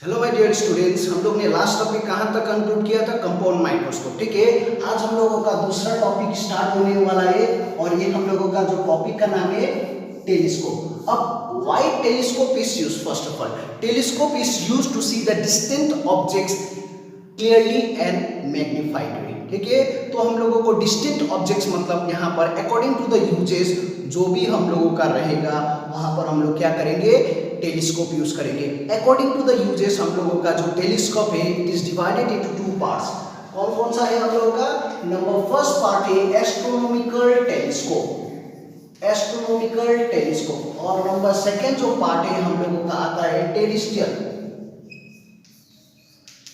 Hello my dear students, हम लोग ने लास्ट टॉपिक कहाँ तक कंक्लूड किया था? Compound microscope. ठीक है, आज हम लोगों का दूसरा टॉपिक स्टार्ट होने वाला है और ये हम लोगों का जो टॉपिक का नाम है टेलीस्कोप। अब why telescope is used? First of all, telescope is used to see the distant objects clearly and magnified way. ठीक है, तो हम लोगों को डिस्टिंक्ट ऑब्जेक्ट्स मतलब यहाँ पर अकॉर्डिंग टू द यूजेस जो भी हम लोगों का रहेगा वहां पर हम लोग क्या करेंगे? टेलीस्कोप यूज करेंगे। अकॉर्डिंग टू द यूजेस हम लोगों का जो टेलीस्कोप है it is divided into two parts. कौन कौन सा है हम लोगों का? नंबर फर्स्ट पार्ट है एस्ट्रोनॉमिकल टेलीस्कोप, एस्ट्रोनॉमिकल टेलीस्कोप, और नंबर सेकंड जो पार्ट है हम लोगों का आता है टेरेस्ट्रियल,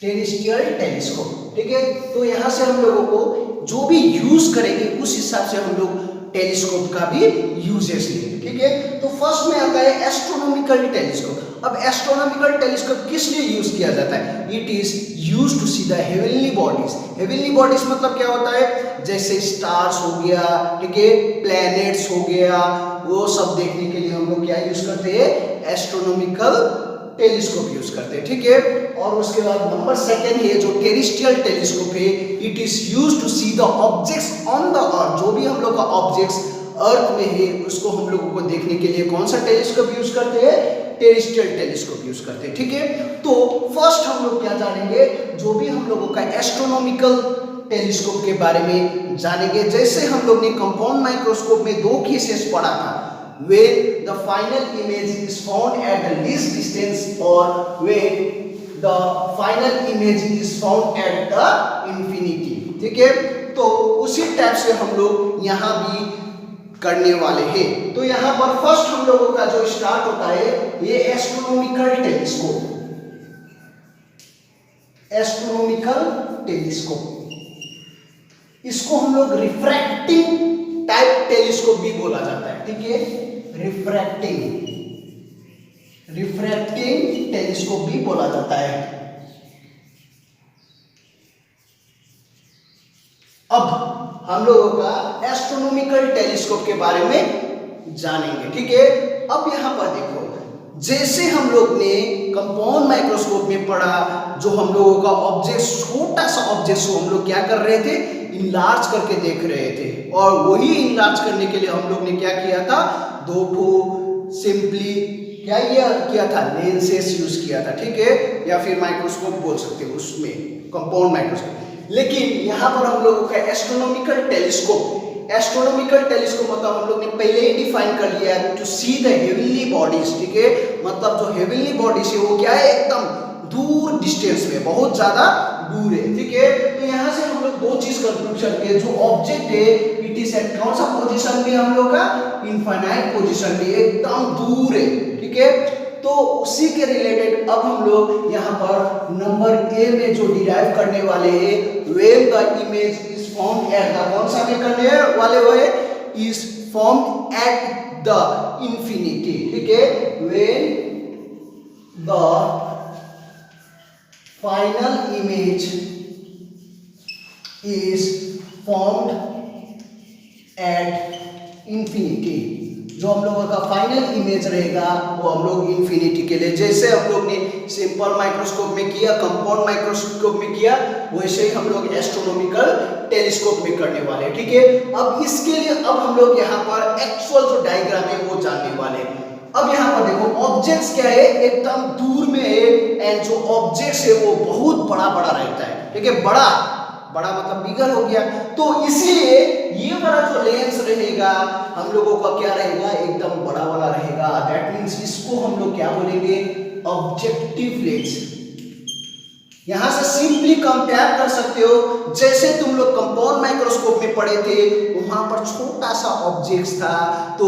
टेरेस्ट्रियल टेलीस्कोप। ठीक है, तो यहां से हम लोगों को जो भी यूज करेंगे उस हिसाब से हम लोग टेलीस्कोप का भी यूजेस लेंगे। ठीक है, तो फर्स्ट में आता है एस्ट्रोनॉमिकल टेलीस्कोप। अब एस्ट्रोनॉमिकल टेलीस्कोप किस लिए यूज किया जाता है? It is use to see the heavenly bodies. Heavenly bodies मतलब क्या होता है? जैसे स्टार्स हो गया, ठीक है, प्लैनेट्स हो गया, वो सब देखने के लिए हम लोग क्या यूज करते हैं? एस्ट्रोनॉमिकल टेलीस्कोप यूज करते हैं। ठीक है, और उसके बाद नंबर सेकंड है जो टेरेस्ट्रियल टेलीस्कोप है, it is use to see the objects on the earth. जो भी हम लोग का ऑब्जेक्ट्स अर्थ में है उसको हम लोगों को देखने के लिए कौन सा टेलीस्कोप यूज करते हैं? टेरेस्ट्रियल टेलीस्कोप यूज करते हैं। ठीक है, तो फर्स्ट हम लोग क्या जानेंगे? जो भी हम लोगों का एस्ट्रोनॉमिकल टेलीस्कोप के बारे में जानेंगे। जैसे हम लोग ने कंपाउंड माइक्रोस्कोप में दो केसेस पढ़ा था, when the final image is found at the least distance or when the final image is found at the infinity। ठीक है, तो उसी टाइप से हम लोग यहाँ भी करने वाले हैं। तो यहाँ पर फर्स्ट हम लोगों का जो स्टार्ट होता है ये एस्ट्रोनॉमिकल टेलीस्कोप, एस्ट्रोनॉमिकल टेलीस्कोप, इसको हम लोग रिफ्रैक्टिंग टाइप टेलीस्कोप भी बोला जाता है। ठीक है, रिफ्रैक्टिंग, रिफ्रैक्टिंग टेलीस्कोप भी बोला जाता है। अब हम लोगों का एस्ट्रोनॉमिकल टेलीस्कोप के बारे में जानेंगे। ठीक है, अब यहां पर देखो, जैसे हम लोग ने कंपाउंड माइक्रोस्कोप में पढ़ा, जो हम लोगों का ऑब्जेक्ट, छोटा सा ऑब्जेक्ट को हम लोग क्या कर रहे थे? इनलार्ज करके देख रहे थे, और वही इनलार्ज करने के लिए हम लोग ने क्या किया था? दो ठो सिंपली क्या किया था? लेंसेस यूज किया था। ठीक है, या फिर माइक्रोस्कोप बोल सकते हो उसमें, कंपाउंड माइक्रोस्कोप। लेकिन यहाँ पर हम लोगों का एस्ट्रोनॉमिकल टेलीस्कोप, एस्ट्रोनॉमिकल टेलीस्कोप मतलब हम लोग ने पहले ही डिफाइन कर लिया है to see the heavenly bodies. ठीक है, मतलब जो हेवनली बॉडीज है वो क्या है? एकदम दूर डिस्टेंस में, बहुत ज्यादा दूर है। ठीक है, तो यहाँ से हम लोग दो चीज कंक्लूजन के, जो ऑब्जेक्ट है इट इज एट कौन सा पोजीशन में? हम लोग का इनफाइनाइट पोजीशन में, एकदम दूर है। ठीक है, तो उसी के रिलेटेड अब हम लोग यहाँ पर नंबर ए में जो डिराइव करने वाले हैं, when the image is found at the, कौन सा में करने वाले वो है? Is found at the infinity. ठीक है, when the final image is formed at infinity। जो हम लोगों का फाइनल इमेज रहेगा वो हम लोग इंफिनिटी के लिए, जैसे हम लोग ने सिंपल माइक्रोस्कोप में किया, कंपाउंड माइक्रोस्कोप में किया, वैसे ही हम लोग एस्ट्रोनॉमिकल टेलीस्कोप में करने वाले हैं। ठीक है, अब इसके लिए अब हम लोग यहाँ पर एक्चुअल जो डायग्राम है वो जानने वाले हैं। अब यहाँ पर देखो, ऑब्जेक्ट्स क्या है? एकदम दूर में है, एंड जो ऑब्जेक्ट्स है वो बहुत बड़ा बड़ा रहता है। ठीक है, बड़ा बड़ा मतलब बिगर हो गया, तो इसीलिए ये वाला जो लेंस रहेगा हम लोगों का क्या रहेगा? एकदम बड़ा वाला रहेगा। दैट मींस इसको हम लोग क्या बोलेंगे? Objective lens. यहां से सिंपली कंपेयर कर सकते हो, जैसे तुम लोग कंपाउंड माइक्रोस्कोप में पढ़े थे, वहां पर छोटा सा ऑब्जेक्ट था, तो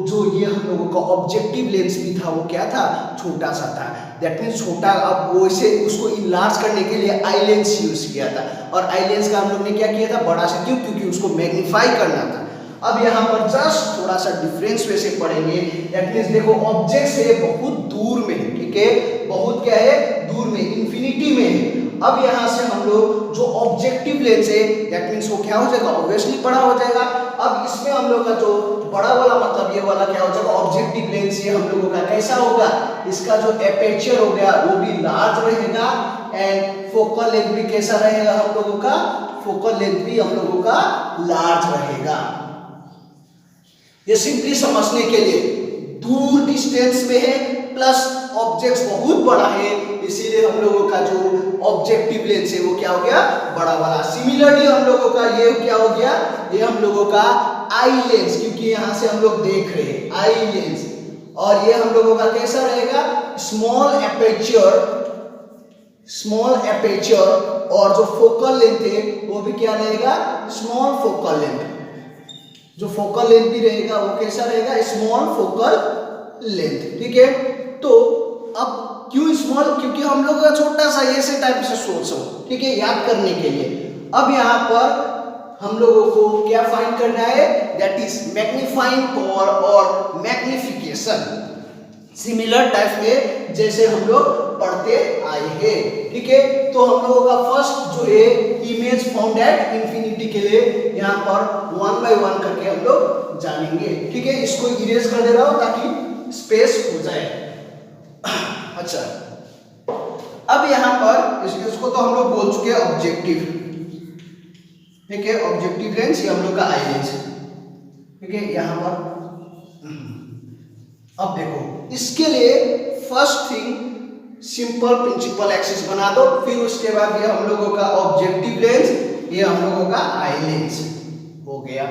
जो ये हम लोगों का ऑब्जेक्टिव लेंस भी था वो क्या था? छोटा सा था। दैट मीन्स छोटा, अब वैसे उसको इनलार्ज करने के लिए आई लेंस यूज किया था, और आई लेंस का हम लोग ने क्या किया था? बड़ा सा। क्यों? क्योंकि उसको मैग्नीफाई करना था। अब यहाँ पर जस्ट थोड़ा सा डिफरेंस वैसे पढ़ेंगे। दैट मीन्स देखो, ऑब्जेक्ट है बहुत दूर में, ठीक है, बहुत क्या है? दूर में, इंफिनिटी में है। अब यहाँ से हम लोग जो ऑब्जेक्टिव लेंस है दैट मीन्स वो क्या हो जाएगा? ऑब्वियसली बड़ा हो जाएगा। अब इसमें हम लोग का जो बड़ा वाला मतलब ये वाला क्या हो जाएगा? Objective lens. ये हम लोगों का कैसा होगा? इसका जो एपर्चर हो गया वो भी लार्ज रहेगा। फोकल लेंथ भी कैसा रहेगा हम लोगों का, फोकल लेंथ भी हम लोगों का लार्ज रहेगा। ये सिंपली समझने के लिए दूर डिस्टेंस में है प्लस ऑब्जेक्ट्स बहुत बड़ा है, इसीलिए हम लोगों का जो ऑब्जेक्टिव लेंस है वो क्या हो गया, बड़ा वाला। सिमिलरली हम लोगों का ये क्या हो गया, ये हम लोगों का आई लेंस, क्योंकि यहां से हम लोग देख रहे हैं आई लेंस, और ये हम लोगों का कैसा रहेगा, स्मॉल एपर्चर, और जो फोकल लेंथ है वो भी क्या रहेगा, स्मॉल फोकल लेंथ। जो फोकल लेंथ भी रहेगा वो कैसा रहेगा, स्मॉल फोकल लेंथ। ठीक है, तो अब क्यों स्मॉल, क्योंकि हम लोग का छोटा सा ऐसे टाइप से सोच हो, ठीक है, याद करने के लिए। अब यहाँ पर हम लोगों को क्या फाइंड करना है, दैट इज मैग्नीफाइंग पावर और मैग्निफिकेशन, सिमिलर टाइप में जैसे हम लोग पढ़ते आए हैं। ठीक है, तो हम लोगों का फर्स्ट जो है इमेज फाउंड एट इंफिनिटी के लिए यहाँ पर 1 by 1 करके हम लोग जानेंगे। ठीक है, इसको इरेज कर दे रहा हूं ताकि स्पेस हो जाए। अच्छा, अब यहाँ पर इसको तो हम लोग बोल चुके हैं ऑब्जेक्टिव। ठीक है, ऑब्जेक्टिव लेंस, ये हम लोग का आई लेंस। ठीक है, यहाँ पर अब देखो, इसके लिए first thing simple principal axis बना दो, फिर उसके बाद ये हम लोगों का ऑब्जेक्टिव लेंस, ये हम लोगों का आई लेंस हो गया।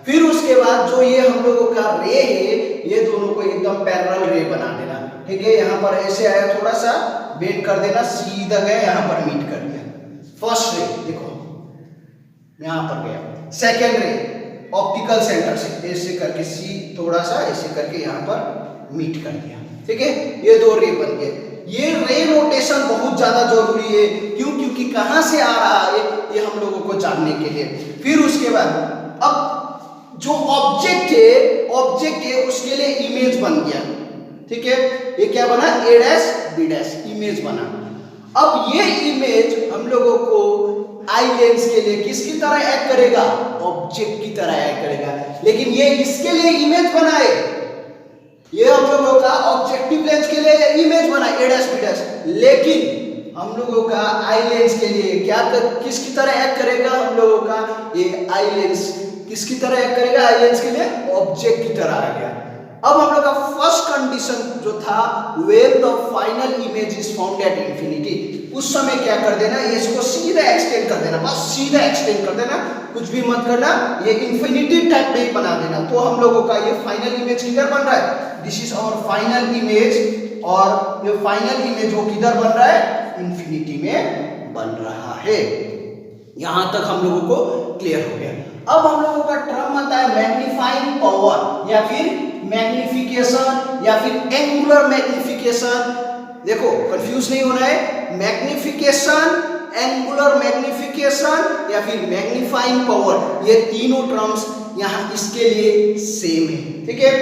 फिर उसके बाद जो ये हम लोगों का रे है, ये दोनों को एकदम पैरेलल रे बना देना। ठीक है, यहाँ पर ऐसे आया, थोड़ा सा बेंड कर देना, सीधा गया, यहाँ पर मीट कर दिया। फर्स्ट रे देखो यहाँ पर गया, सेकेंड रे ऑप्टिकल सेंटर से ऐसे करके सी थोड़ा सा ऐसे करके यहाँ पर मीट कर दिया। ठीक है, ये दो रे बन गए। ये रे रोटेशन बहुत ज्यादा जरूरी है, क्यों, क्योंकि कहां से आ रहा है ये हम लोगों को जानने के लिए। फिर उसके बाद अब जो ऑब्जेक्ट है उसके लिए इमेज बन गया। ठीक है, ये क्या बना, ए डैश बी डैश इमेज बना। अब ये इमेज हम लोगों को आई लेंस के लिए किसकी तरह एक्ट करेगा, ऑब्जेक्ट की तरह एक्ट करेगा, लेकिन ये इसके लिए इमेज बनाए, ये हम लोगों का ऑब्जेक्टिव लेंस के लिए इमेज बना ए डैश बी डैश, लेकिन हम लोगों का आई लेंस के लिए किसकी तरह एक्ट करेगा, हम लोगों का ये आई लेंस किसकी तरह एक्ट करेगा, आई लेंस के लिए ऑब्जेक्ट की तरह आ गया। अब हम लोग का फर्स्ट कंडीशन जो था, when the final image is found at infinity, उस समय क्या कर देना, इसको सीधा एक्सटेंड कर देना, बस सीधा एक्सटेंड कर देना, कुछ भी मत करना, ये इंफिनिटी टाइप नहीं बना देना। तो हम लोगों का ये फाइनल इमेज किधर बन रहा है, this is our final image, और ये फाइनल इमेज वो किधर बन रहा है, इंफिनिटी में बन रहा है। यहां तक हम लोगों को क्लियर हो गया। अब हम लोगों का टर्म आता है मैग्नीफाइंग पावर, या फिर मैग्निफिकेशन, या फिर एंगुलर मैग्निफिकेशन। देखो कंफ्यूज नहीं होना है, मैग्निफिकेशन, एंगुलर मैग्निफिकेशन या फिर मैग्नीफाइंग पावर, ये तीनों टर्म्स यहाँ इसके लिए सेम है। ठीक है,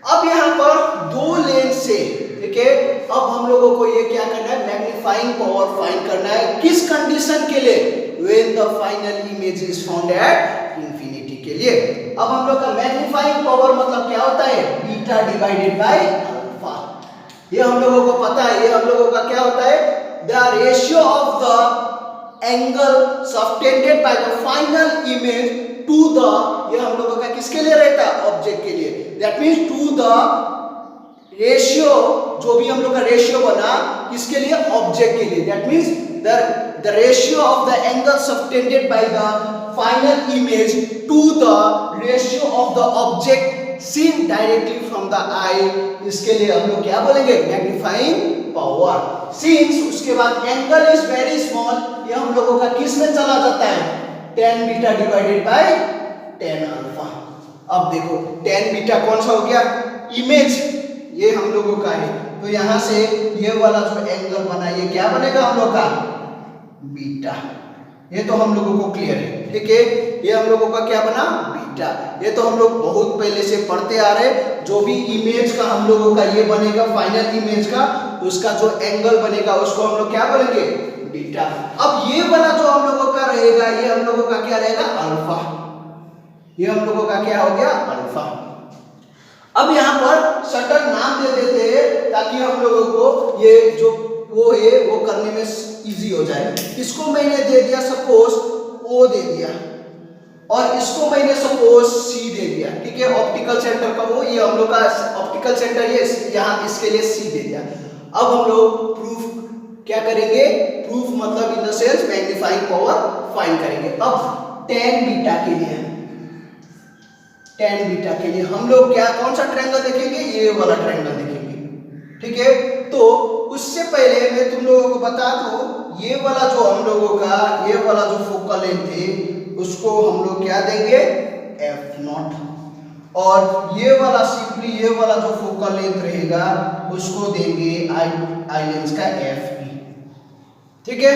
अब यहाँ पर दो लेंस से, ठीक है, अब हम लोगों को ये क्या करना है, मैग्नीफाइंग पावर फाइंड करना है, किस कंडीशन के लिए, when the final image is found at infinity के लिए। अब हम लोग का मैग्नीफाइंग पावर मतलब क्या होता है, बीटा डिवाइडेड बाय अल्फा। ये हम लोगों को पता है, ये हम लोगों का क्या होता है, the ratio of the angle subtended by the final image to the, ये हम लोगों का किसके लिए रहता है, ऑब्जेक्ट के लिए, that means to the ratio, जो भी हम लोग का रेशियो बना किसके लिए, ऑब्जेक्ट के लिए, that means the ratio of the angle subtended by the final image to the ratio of the object seen directly from the eye, इसके लिए हम लोग क्या बोलेंगे, मैग्नीफाइंग पावर। Since उसके बाद एंगल इज वेरी स्मॉल, ये हम लोगों का किस में चला जाता है, tan beta divided by tan alpha. अब देखो tan बीटा कौन सा हो गया, इमेज ये हम लोगों का है, तो यहां से ये वाला जो एंगल बना ये क्या बनेगा हम लोग का, बीटा। ये तो हम लोगों को क्लियर है। ठीक है, ये हम लोगों का क्या बना, बीटा। ये तो हम लोग बहुत पहले से पढ़ते आ रहे, जो भी इमेज का हम लोगों का ये बनेगा, फाइनल इमेज का उसका जो एंगल बनेगा उसको हम लोग क्या बोलेंगे, बीटा। अब ये वाला जो हम लोगों का रहेगा, ये हम लोगों का क्या रहेगा, अल्फा। ये हम लोगों का क्या हो गया, अल्फा। अब यहाँ पर सटल नाम दे देते हैं ताकि हम लोगों को ये जो वो है वो करने में इजी हो जाए। इसको मैंने दे दिया सपोज ओ दे दिया और इसको मैंने सपोज सी दे दिया, ठीक है। ऑप्टिकल सेंटर का वो, ये हम लोग का ऑप्टिकल सेंटर ये यहाँ इसके लिए सी दे दिया। अब हम लोग प्रूफ क्या करेंगे, प्रूफ मतलब in the sense magnifying power find करेंगे। अब tan बीटा के लिए, tan बीटा के लिए हम लोग क्या कौन सा ट्रायंगल देखेंगे, ये वाला ट्रायंगल देखेंगे, ठीक है। तो उससे पहले मैं तुम लोगों को बता दूं, ये वाला जो हम लोगों का ये वाला जो फोकल लेंथ है उसको हम लोग क्या देंगे, f0, और ये वाला सिंपली ये वाला जो फोकल लेंथ रहेगा उसको देंगे आई लेंस का fe, ठीक है।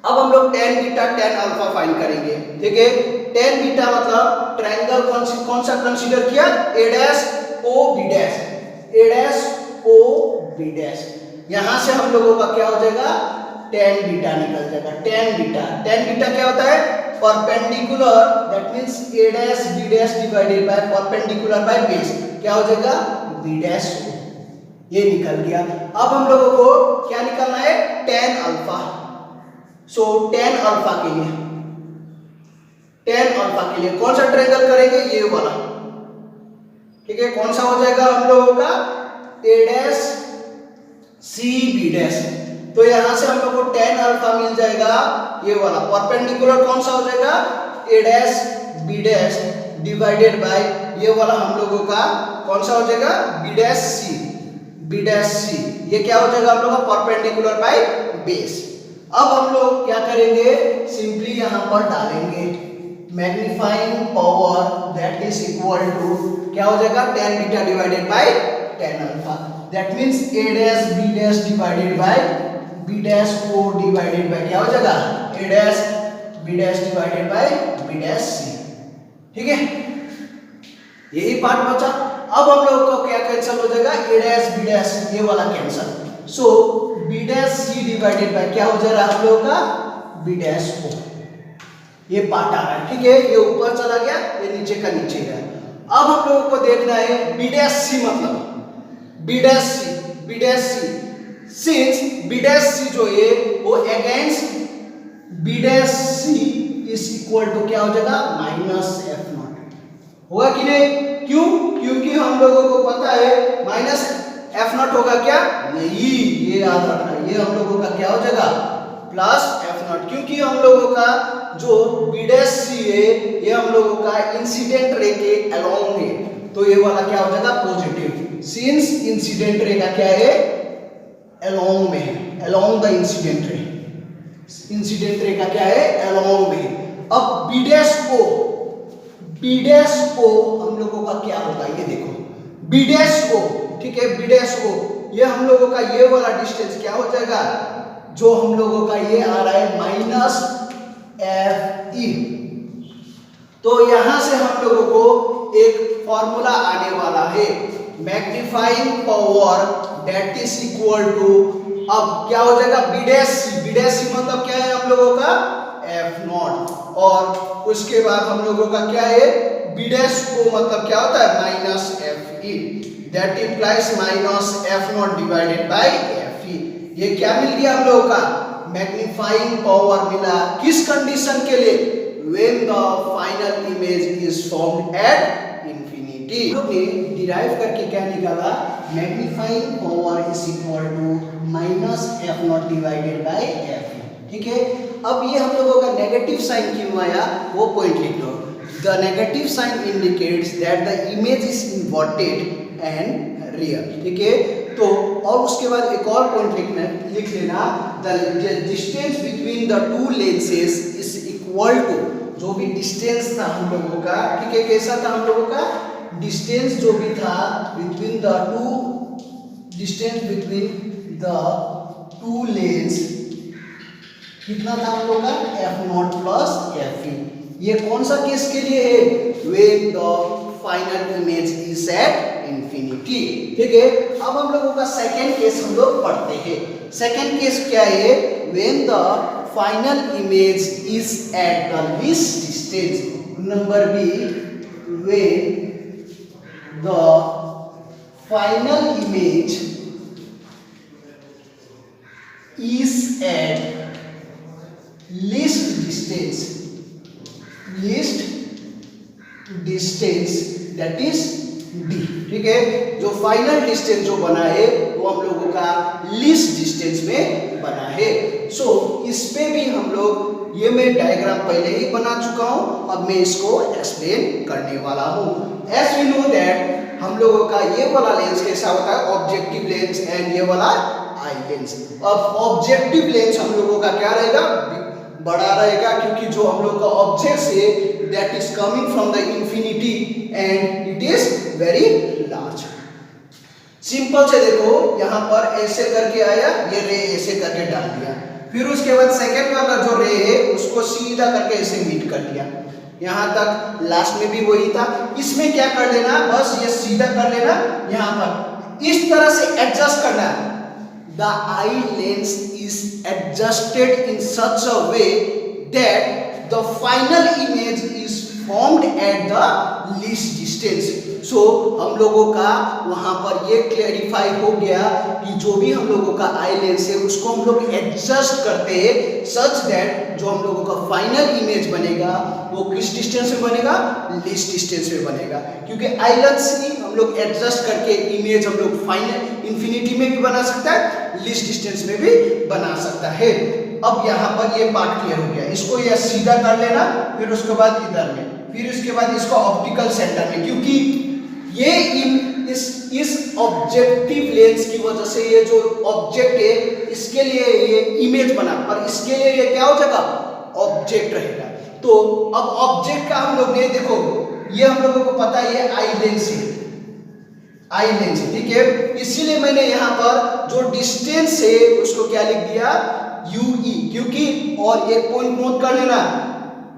अब हम लोग tan beta tan alpha find करेंगे, ठीक है। tan बीटा मतलब ट्रायंगल कौन सा कंसीडर किया, a dash o b dash, a dash o b dash. यहां से हम लोगों का क्या हो जाएगा, tan बीटा निकल जाएगा। tan बीटा क्या होता है, perpendicular, that means a dash b dash divided by perpendicular by base, क्या हो जाएगा b डैश o, ये निकल गया। अब हम लोगों को क्या निकालना है, tan अल्फा। सो tan अल्फा के लिए, tan अल्फा के लिए कौन सा ट्रायंगल करेंगे, ये वाला, ठीक है। कौन सा हो जाएगा हम लोगों का, a dash c b dash. तो यहां से हम लोग को tan अल्फा मिल जाएगा ये वाला, परपेंडिकुलर कौन सा हो जाएगा, a dash b dash divided by ये वाला हम लोगों का कौन सा हो जाएगा, b डैश c, ये क्या हो जाएगा हम लोग का, परपेंडिकुलर बाय बेस। अब हम लोग क्या करेंगे, सिंपली यहां पर डालेंगे magnifying power that is equal to क्या हो जाएगा, tan beta divided by tan alpha, that means a dash b dash divided by b dash o divided by क्या हो जाएगा, a dash b dash divided by b dash c, ठीक है। यही part बचा। अब हम लोग को क्या कैंसिल हो जाएगा, a डैश b डैश ये वाला cancel, so b dash c divided by क्या हो जाएगा हम लोग का, b डैश o, ये पार्ट आ रहा है, ठीक है। ये ऊपर चला गया, ये नीचे का नीचे गया। अब हम लोगों को देखना है b डैश c मतलब b डैश c सिंस b डैश c जो है वो against b dash c is equal to क्या हो जाएगा, माइनस f0, होगा कि नहीं, क्यों, क्योंकि हम लोगों को पता है माइनस f0 होगा क्या, नहीं, ये याद रखना, ये हम लोगों का क्या हो जाएगा, प्लस f0, क्योंकि हम लोगों का जो b डैश c है ये हम लोगों का इंसिडेंट रे के अलोंग है, तो ये वाला क्या हो जाएगा, पॉजिटिव, सिंस इंसिडेंट रे का क्या है, अलोंग में है, along the incident ray, incident ray का क्या है, अलोंग में है। अब b डैश o हम लोगों का क्या होगा, ये देखो b डैश o, ठीक है, b डैश o ये हम लोगों का ये वाला डिस्टेंस क्या हो जाएगा, जो हम लोगों का ये आ रहा है माइनस fe। तो यहां से हम लोगों को एक फॉर्मूला आने वाला है, magnifying power that is equal to, अब क्या हो जाएगा, b डैश c मतलब क्या है हम लोगों का, f0, और उसके बाद हम लोगों का क्या है, b डैश o मतलब क्या होता है, minus fe, that implies minus f0 divided by fe। ये क्या मिल गया हम लोगों का, मैग्नीफाइंग पावर मिला, किस कंडीशन के लिए, when the final image is formed at infinity। हमने डिराइव करके क्या निकाला, magnifying power is equal to minus f0 divided by fe, ठीक है। अब ये हम लोगों का नेगेटिव साइन क्यों आया, वो पॉइंट लिख लो, the negative sign indicates that the image is inverted and real, ठीक है। तो और उसके बाद एक और पॉइंट लिख लेना, the distance between the two lenses is equal to, जो भी डिस्टेंस था हम लोगों का, ठीक है, कैसा था हम लोगों का डिस्टेंस जो भी था between the to, distance between the to lens कितना था हम लोगों का, f0 प्लस fe। ये कौन सा केस के लिए है, when the final image is at infinity, ठीक है। अब हम लोगों का सेकेंड केस हम लोग पढ़ते हैं। सेकेंड केस क्या है, when the final image is at the least distance, number B, when the final image is at least distance that is d। ठीक है, जो फाइनल डिस्टेंस जो बना है वो हम लोगों का लीस्ट डिस्टेंस में बना है। सो इस पे भी हम लोग, ये मैं डायग्राम पहले ही बना चुका हूं, अब मैं इसको एक्सप्लेन करने वाला हूं। एज वी नो दैट हम लोगों का ये वाला लेंस कैसा होता है, ऑब्जेक्टिव लेंस, एंड ये वाला आई लेंस। अब ऑब्जेक्टिव लेंस हम लोगों का क्या रहेगा, बड़ा रहेगा, क्योंकि जो हम लोग का ऑब्जेक्ट है that is coming from the infinity and it is very large. Simple से देखो, यहां पर ऐसे करके आया, ये रे ऐसे करके डाल दिया, फिर उसके बाद सेकंड वाला जो रे है उसको सीधा करके ऐसे मीट कर दिया, यहां तक लास्ट में भी वही था। इसमें क्या कर लेना, बस ये सीधा कर लेना, यहां पर इस तरह से एडजस्ट करना है। The eye lens is adjusted in such a way that the final image is formed at the least distance. So हम लोगों का वहां पर ये क्लैरिफाई हो गया कि जो भी हम लोगों का आई लेंस है उसको हम लोग एडजस्ट करते हैं सच दैट जो हम लोगों का फाइनल इमेज बनेगा वो किस डिस्टेंस में बनेगा, लीस्ट डिस्टेंस में बनेगा। क्योंकि आई लेंस ही हम लोग एडजस्ट करके इमेज हम लोग फाइनल इंफिनिटी में भी बना सकता है, लीस्ट डिस्टेंस में भी बना सकता है। अब यहाँ पर ये पार्ट क्लियर हो गया, इसको ये सीधा कर लेना, फिर उसके बाद इधर में, फिर उसके बाद इसको ऑप्टिकल सेंटर में, क्योंकि ये इस ऑब्जेक्टिव लेंस की वजह से ये जो ऑब्जेक्ट है इसके लिए ये इमेज बना, और इसके लिए ये क्या हो जाएगा, ऑब्जेक्ट रहेगा। तो अब ऑब्जेक्ट का हम लोग ने देखो, ये हम लोगों को पता है ये आई लेंस है, आई लेंस है, ठीक है। इसीलिए मैंने यहाँ पर जो डिस्टेंस है उसको क्या लिख दिया, यूई, क्योंकि और एक पॉइंट नोट कर लेना,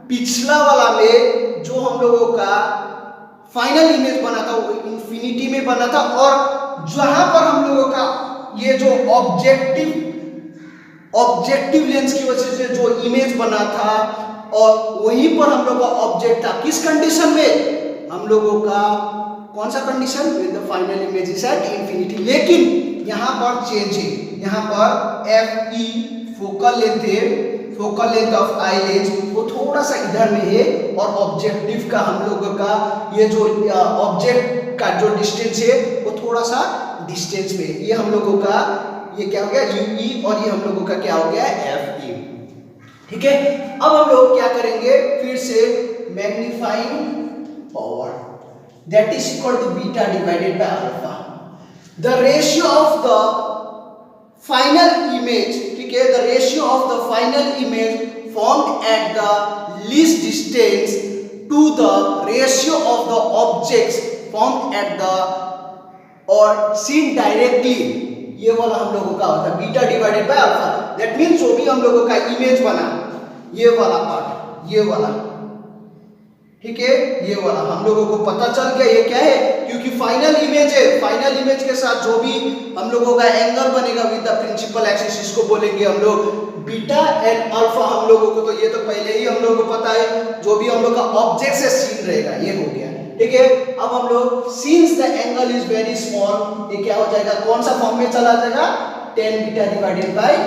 पिछला वाला में जो हम लोगों का फाइनल इमेज बना था वो इंफिनिटी में बना था, और जहां पर हम लोगों का ये जो ऑब्जेक्टिव लेंस की वजह से जो इमेज बना था, और वहीं पर हम लोग का ऑब्जेक्ट था किस कंडीशन में, हम लोगों का कौन सा condition, with the final image is at infinity. लेकिन यहां पर चेंज है, यहां पर एफ ई फोकल लेंथ है, focal length of eye lens वो थोड़ा सा इधर में है, और ऑब्जेक्टिव का हम लोगों का ये जो ऑब्जेक्ट का जो डिस्टेंस है वो थोड़ा सा डिस्टेंस में, ये हम लोगों का ये क्या हो गया, यूई, और ये हम लोगों का क्या हो गया, एफ ई। ठीक है, अब हम लोग क्या करेंगे, फिर से magnifying power that is equal to beta divided by alpha, the ratio of the final image, ठीक है, the ratio of the final image formed at the least distance to the ratio of the objects formed at the or seen directly, ये वाला हम लोगों का होता है beta divided by alpha. That means जो भी हम लोगों का इमेज बना, ये वाला पार्ट, ये वाला, ठीक है, ये वाला हम लोगों को पता चल गया ये क्या है, क्योंकि फाइनल इमेज है, फाइनल इमेज के साथ जो भी हम लोगों का एंगल बनेगा विद द प्रिंसिपल एक्सिस, इसको बोलेंगे हम लोग बीटा एंड अल्फा। हम लोगों को तो ये तो पहले ही हम लोगों को पता है, जो भी हम लोग का ऑब्जेक्ट से सीन रहेगा ये हो गया, ठीक है। अब हम लोग since the angle is very small, ये क्या हो जाएगा, कौन सा फॉर्म में चला जाएगा, tan beta divided by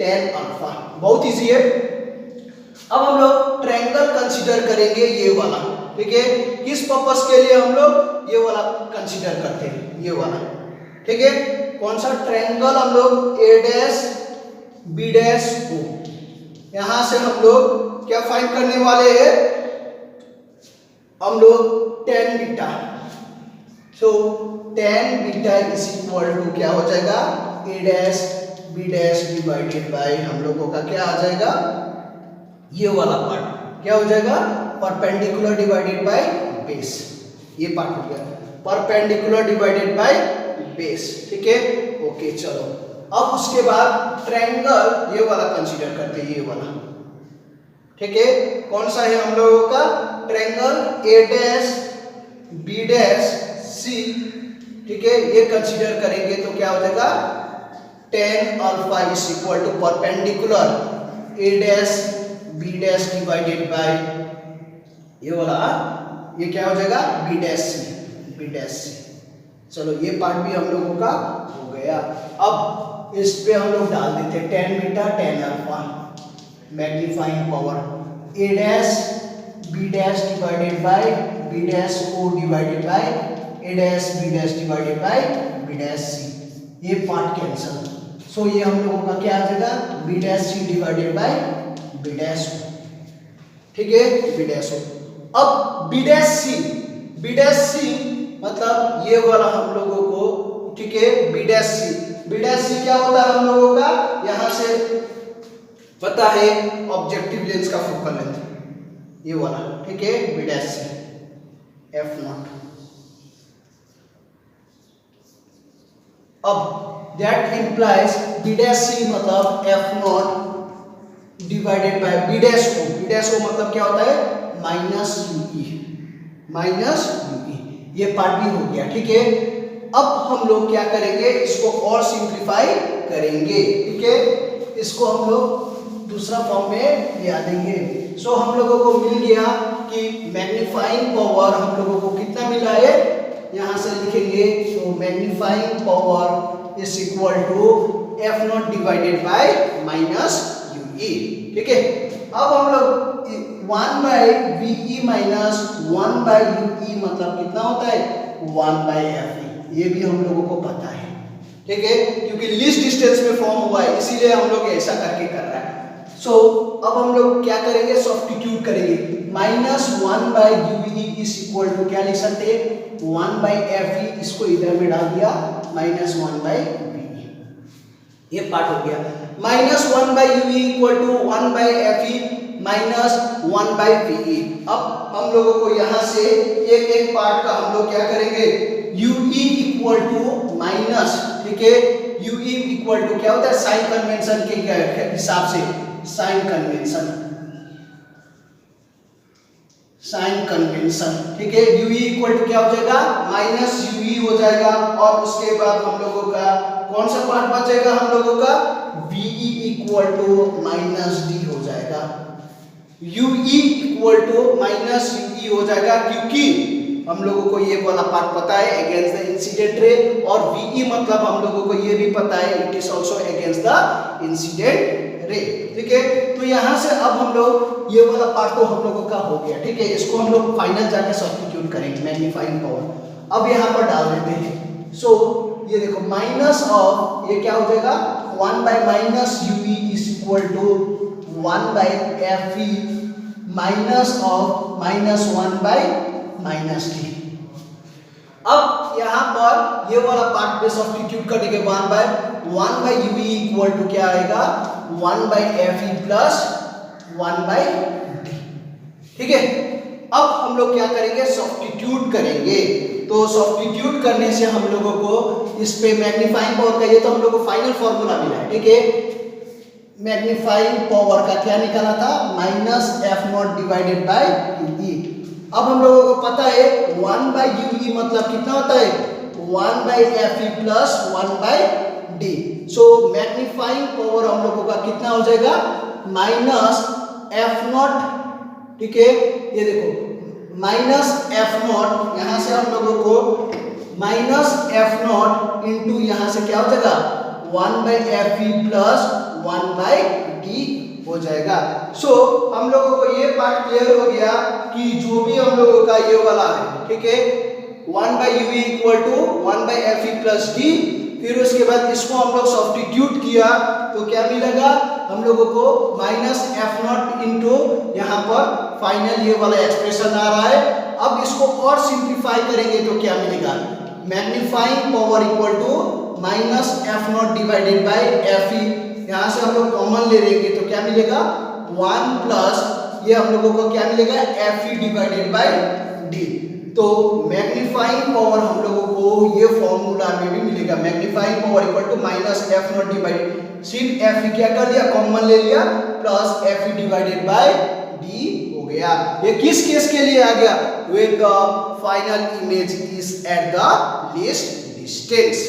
tan alpha, बहुत इजी है। अब हम लोग ट्रायंगल कंसीडर करेंगे ये वाला, ठीक है, किस पर्पस के लिए हम लोग ये वाला कंसीडर करते हैं, ये वाला, ठीक है। कौन सा ट्रायंगल, हम लोग ए डैश बी डैश ओ, यहां से हम लोग क्या फाइंड करने वाले हैं, हम लोग tan beta, so tan beta is equal to क्या हो जाएगा, A dash B dash divided by हम लोगों का क्या आ जाएगा, ये वाला पार्ट क्या हो जाएगा, परपेंडिकुलर डिवाइडेड बाय बेस, ये पार्ट हो गया परपेंडिकुलर डिवाइडेड बाय बेस, ठीक है, ओके। चलो अब उसके बाद ट्रायंगल ये वाला कंसीडर करते हैं, ये वाला, ठीक है, कौन सा है हम लोगों का triangle A dash B dash C, ठीक है, ये कंसीडर करेंगे तो क्या हो जाएगा, tan alpha is equal to perpendicular A dash B dash divided by ये वाला, ये क्या हो जाएगा, B dash C, B dash C. चलो ये पार्ट भी हम लोगों का हो गया। अब इस पे हम लोग डाल देते हैं tan beta tan alpha, magnifying power a dash b dash divided by b dash o divided bye a dash b dash divided by b dash c, ये पार्ट कैंसल। सो ये हम लोगों का क्या आ जाएगा b dash c divided by b dash o, ठीक है, b dash o। अब b डैश c मतलब ये वाला हम लोगों को, ठीक है, b डैश c क्या होता है हम लोगों का, यहां से पता है ऑब्जेक्टिव लेंस का फोकल लेंथ, ये वाला, ठीक है, b dash c f naught. अब that implies b dash c मतलब f naught divided by b dash o मतलब क्या होता है माइनस ue, ये पार्ट भी हो गया, ठीक है। अब हम लोग क्या करेंगे, इसको और सिंप्लीफाई करेंगे, ठीक है, इसको हम लोग दूसरा फॉर्म में ले आ देंगे। सो हम लोगों को मिल गया कि मैग्नीफाइंग पावर हम लोगों को कितना मिला है, यहां से लिखेंगे तो magnifying power is equal to F nought divided by minus UE, ठीक है। अब हम लोग 1 by V minus 1 by UE मतलब कितना होता है 1 बाय एफ, ये भी हम लोगों को पता है, ठीक है, क्योंकि लीस्ट डिस्टेंस में फॉर्म हुआ है इसीलिए हम लोग ऐसा करके कर रहा है। सो अब हम लोग क्या करेंगे, सब्स्टिट्यूट करेंगे, minus 1 by UE is equal to क्या लिख सकते हैं 1 बाय एफ, इसको इधर में डाल दिया माइनस 1 बाय वी, ये पार्ट हो गया। Minus 1 by UE equal to 1 by F minus 1 by V. अब हम लोगों को यहाँ से एक पार्ट का हम लोग क्या करेंगे, यूई इक्वल टू माइनस, ठीक है, यूई इक्वल टू क्या होता है साइन कन्वेंशन के हिसाब से, साइन कन्वेंशन, ठीक है, यूई इक्वल टू क्या हो जाएगा माइनस यूई हो जाएगा, और उसके बाद हम लोगों का कौन सा पार्ट बचेगा, हम लोगों का VE equal to minus D हो जाएगा, UE equal to minus UE हो जाएगा, क्योंकि हम लोगों को ये वाला पार्ट पता है अगेंस्ट द इंसिडेंट रे, और वीई मतलब हम लोगों को ये भी पता है it is also against the incident ray, ठीक है। तो यहाँ से अब हम लोग ये वाला पार्ट तो हम लोगों का हो गया, ठीक है, इसको हम लोग फाइनल जाके सब्स्टिट्यूट करेंगे मैग्नीफाइंग पावर। अब यहाँ पर डाल देते हैं, सो ये देखो माइनस ऑफ ये क्या हो जाएगा 1 by minus UE is equal to 1 by F E minus of minus 1 by minus D. अब यहाँ पर ये वाला पार्ट में सब्स्टिट्यूट करेंगे 1 बाय यूई इक्वल टू क्या आएगा 1 by F E plus 1 by D, ठीक है। अब हम लोग क्या करेंगे, सब्स्टिट्यूट करेंगे, तो सब्स्टिट्यूट करने से हम लोगों को इस पे मैग्नीफाइंग पावर का ये तो हम लोग को फाइनल फॉर्मूला मिला है, ठीक है। मैग्नीफाइंग पावर का क्या निकाला था minus F nought divided by UE. अब हम लोगों को पता है 1 बाय यूई मतलब कितना होता है 1 by F E plus 1 by D. So magnifying power हम लोगों का कितना हो जाएगा माइनस एफ नॉट, ठीक है, ये देखो माइनस एफ नॉट, यहां से हम लोगों को माइनस एफ नॉट इंटू यहां से क्या हो जाएगा 1 by F E plus 1 by D हो जाएगा। सो हम लोगों को ये पार्ट क्लियर हो गया कि जो भी हम लोगों का ये वाला है, ठीक है, 1 by UV equal to 1 by F E plus D, फिर उसके बाद इसको हम लोग सब्स्टिट्यूट किया तो क्या मिलेगा हम लोगों को माइनस एफ नॉट इंटू यहाँ पर फाइनल ये वाला एक्सप्रेशन आ रहा है। अब इसको और सिंप्लीफाई करेंगे तो क्या मिलेगा magnifying power equal to minus F nought divided by F E, यहाँ से हम लोग कॉमन ले लेंगे तो क्या मिलेगा 1 प्लस ये हम लोगों को क्या मिलेगा F E divided by D. तो मैग्नीफाइंग पावर हम लोगों को ये फॉर्मूला में भी मिलेगा, magnifying power equal to minus F nought divided, सिर्फ एफ ई क्या कर दिया कॉमन ले लिया plus F E divided by D हो गया। ये किस केस के लिए आ गया, when the final image is at the least distance।